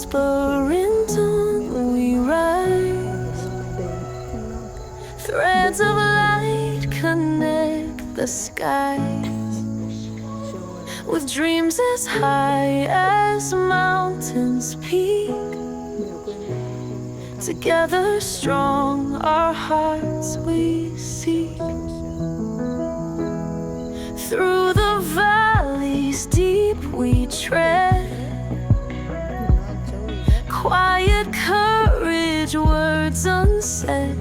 whispering dawn we rise. Threads of light connect the skies, with dreams as high as mountains peak. Together strong, our hearts we seek. Through the valleys deep we tread, quiet courage, words unsaid.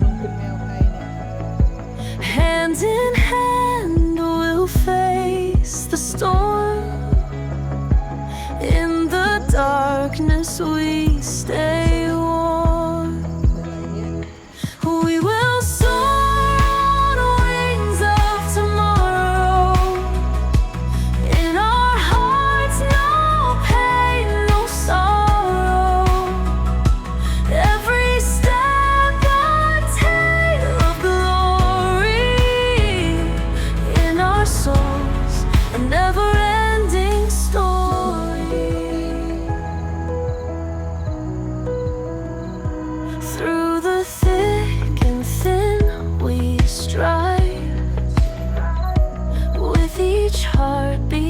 Hand in hand we'll face the storm. In the darkness we stay warm. We will soar on wings of tomorrow. In our hearts no pain, no sorrow. Every step a tale of glory. In our souls a never-ending story. Through the thick and thin we strive, with each heartbeat